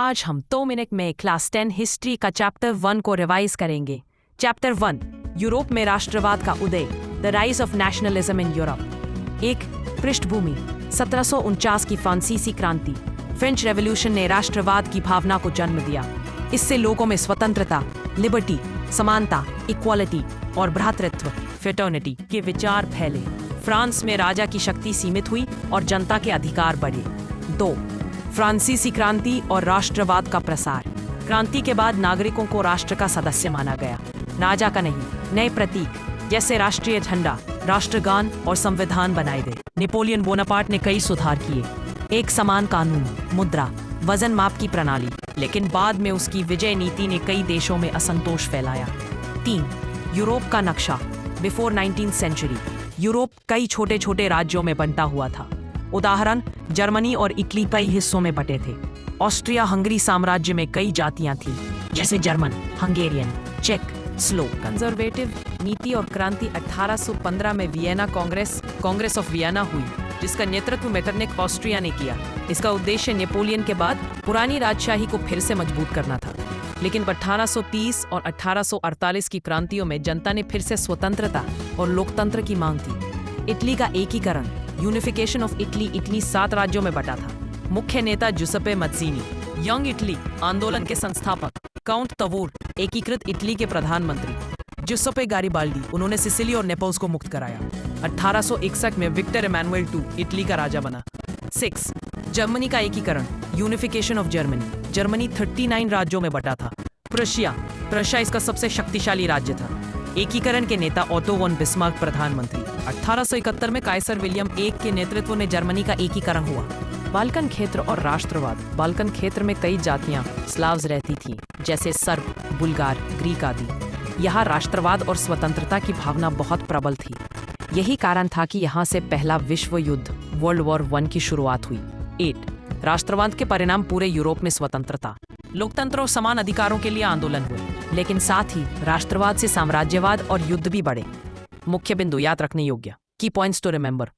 आज हम 2 मिनट में क्लास 10 हिस्ट्री का चैप्टर 1 को रिवाइज करेंगे। चैप्टर 1, यूरोप में राष्ट्रवाद का उदय, the rise of nationalism in Europe. एक पृष्ठभूमि, 1749 की फ्रांसीसी क्रांति, फ्रेंच रेवोल्यूशन ने राष्ट्रवाद की भावना को जन्म दिया। इससे लोगों में स्वतंत्रता, लिबर्टी, समानता, इक्वालिटी और भ्रातृत्व, फ्रेटर्निटी के विचार फैले। फ्रांस में राजा की शक्ति सीमित हुई और जनता के अधिकार बढ़े। 2. फ्रांसीसी क्रांति और राष्ट्रवाद का प्रसार। क्रांति के बाद नागरिकों को राष्ट्र का सदस्य माना गया, राजा का नहीं। नए प्रतीक जैसे राष्ट्रीय झंडा, राष्ट्रगान और संविधान बनाए गए। नेपोलियन बोनापार्ट ने कई सुधार किए, एक समान कानून, मुद्रा, वजन माप की प्रणाली, लेकिन बाद में उसकी विजय नीति ने कई देशों में असंतोष फैलाया। 3. यूरोप का नक्शा। बिफोर 19th सेंचुरी यूरोप कई छोटे छोटे राज्यों में बंटा हुआ था। उदाहरण, जर्मनी और इटली कई हिस्सों में बटे थे। ऑस्ट्रिया हंगरी साम्राज्य में कई जातियां थीं, जैसे जर्मन, हंगेरियन, चेक, स्लो। कंजर्वेटिव नीति और क्रांति। 1815 में वियना कांग्रेस ऑफ वियना हुई, जिसका नेतृत्व मेटरनिख ऑस्ट्रिया ने किया। इसका उद्देश्य नेपोलियन के बाद पुरानी राजशाही को फिर से मजबूत करना था। लेकिन 1830 और 1848 की क्रांतियों में जनता ने फिर से स्वतंत्रता और लोकतंत्र की मांग थी। इटली का एकीकरण, यूनिफिकेशन ऑफ इटली 7 राज्यों में बटा था। मुख्य नेता जुसेप्पे मज़्ज़ीनी, यंग इटली आंदोलन के संस्थापक। काउंट तवूर, एकीकृत इटली के प्रधानमंत्री। जुसेप्पे गारिबाल्डी, उन्होंने सिसिली और नेपल्स को मुक्त कराया। 1861 में विक्टर इमैनुएल II इटली का राजा बना। 6. जर्मनी का एकीकरण, यूनिफिकेशन ऑफ जर्मनी। जर्मनी 39 राज्यों में बटा था। प्रशिया इसका सबसे शक्तिशाली राज्य था। एकीकरण के नेता ओटो वॉन बिस्मार्क प्रधानमंत्री। 1871 में काइसर विलियम I के नेतृत्व में जर्मनी का एकीकरण हुआ। बाल्कन क्षेत्र और राष्ट्रवाद। बाल्कन क्षेत्र में कई जातियां स्लाव्स रहती थीं, जैसे सर्ब, बुल्गार, ग्रीक आदि। यहाँ राष्ट्रवाद और स्वतंत्रता की भावना बहुत प्रबल थी। यही कारण था कि यहाँ से पहला विश्व युद्ध वर्ल्ड वॉर I की शुरुआत हुई। 8. राष्ट्रवाद के परिणाम पूरे यूरोप में स्वतंत्रता, लोकतंत्र और समान अधिकारों के लिए आंदोलन हुए, लेकिन साथ ही राष्ट्रवाद से साम्राज्यवाद और युद्ध भी बढ़े। मुख्य बिंदु याद रखने योग्य, की पॉइंट्स टू रिमेंबर।